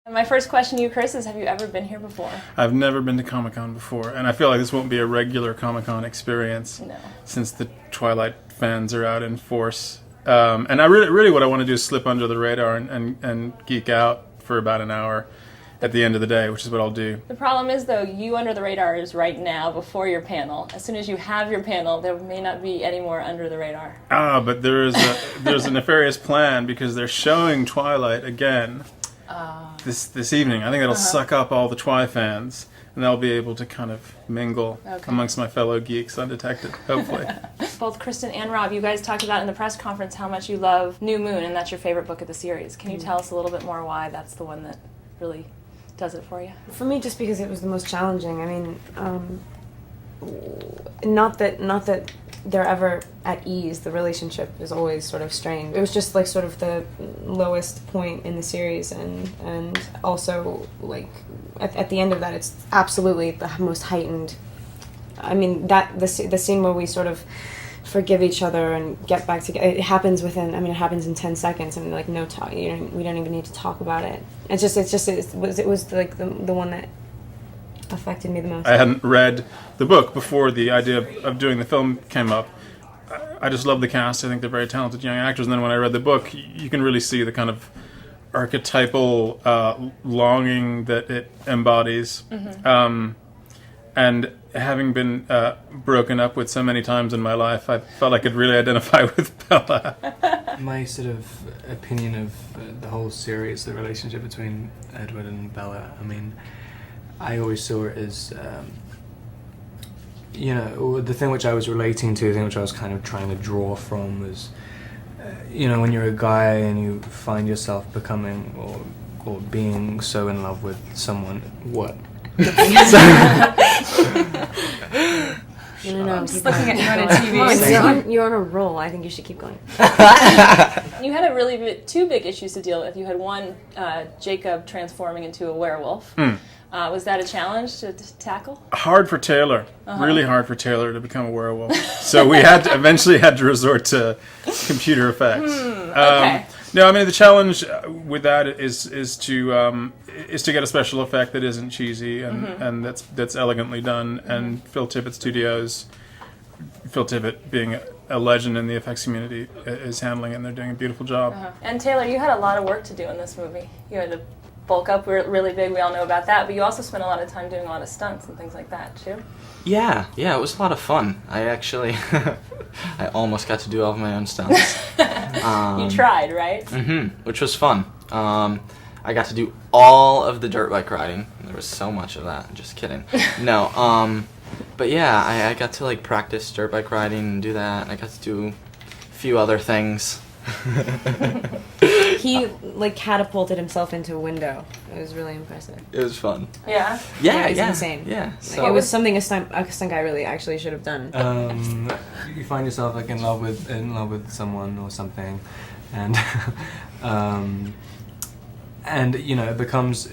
And my first question to you, Chris, is have you ever been here before? I've never been to Comic-Con before, and I feel like this won't be a regular Comic-Con experience. No. Since the Twilight fans are out in force. And I really what I want to do is slip under the radar and geek out for about an hour at the end of the day, which is what I'll do. The problem is, though, you under the radar is right now before your panel. As soon as you have your panel, there may not be any more under the radar. But there's a nefarious plan because they're showing Twilight again this evening. I think that'll suck up all the Twi fans, and they'll be able to kind of mingle amongst my fellow geeks undetected, hopefully. Both Kristen and Rob, you guys talked about in the press conference how much you love New Moon, and that's your favorite book of the series. Can you tell us a little bit more why that's the one that really does it for you? For me, just because it was the most challenging. I mean, not that they're ever at ease. The relationship is always sort of strained. It was just like sort of the lowest point in the series, and also like at the end of that, it's absolutely the most heightened. I mean, that the scene where we sort of forgive each other and get back together. It happens within. I mean, it happens in 10 seconds. I mean, like no talk. We don't even need to talk about it. It was like the one that affected me the most. I hadn't read the book before the idea of doing the film came up. I just love the cast. I think they're very talented young actors. And then when I read the book, you can really see the kind of archetypal longing that it embodies. And having been broken up with so many times in my life, I felt I could really identify with Bella. My sort of opinion of the whole series, the relationship between Edward and Bella, I mean, I always saw it as, the thing which I was relating to, the thing which I was kind of trying to draw from was, when you're a guy and you find yourself becoming or being so in love with someone, what? No. I'm just looking at you on a TV. You're on a roll. I think you should keep going. You had two big issues to deal with. You had one, Jacob transforming into a werewolf. Was that a challenge to tackle? Hard for Taylor. Really hard for Taylor to become a werewolf. So we eventually had to resort to computer effects. Okay. No, I mean the challenge with that is to get a special effect that isn't cheesy and that's elegantly done. And Phil Tippett Studios, Phil Tippett being a legend in the effects community, is handling it, and they're doing a beautiful job. And Taylor, you had a lot of work to do in this movie. You had to bulk up really big. We all know about that. But you also spent a lot of time doing a lot of stunts and things like that too. Yeah, it was a lot of fun. I actually, I almost got to do all of my own stunts. You tried, right? Which was fun. I got to do all of the dirt bike riding. There was so much of that. Just kidding. No, but yeah, I got to like practice dirt bike riding and do that. I got to do a few other things. He like catapulted himself into a window. It was really impressive. It was fun. Yeah. Yeah, it was insane. Yeah. Like, it was something a stunt guy really actually should have done. You find yourself like in love with someone or something, and it becomes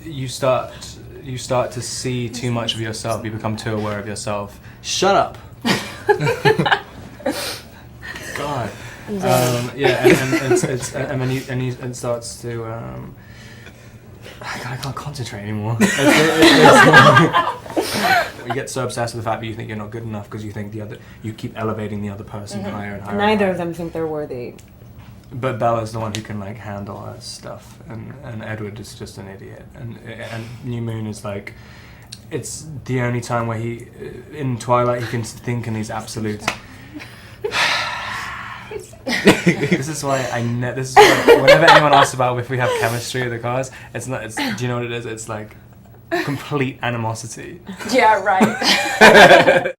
you start to see too much of yourself. You become too aware of yourself. Shut up. God. And then he starts to. I can't concentrate anymore. You get so obsessed with the fact that you think you're not good enough because you think you keep elevating the other person higher and higher. Neither of them think they're worthy. But Bella's the one who can like handle her stuff, and Edward is just an idiot. And New Moon is like, it's the only time where he, in Twilight, he can think in these absolutes. This is why whenever anyone asks about if we have chemistry with the cars, do you know what it is? It's like complete animosity. Yeah, right.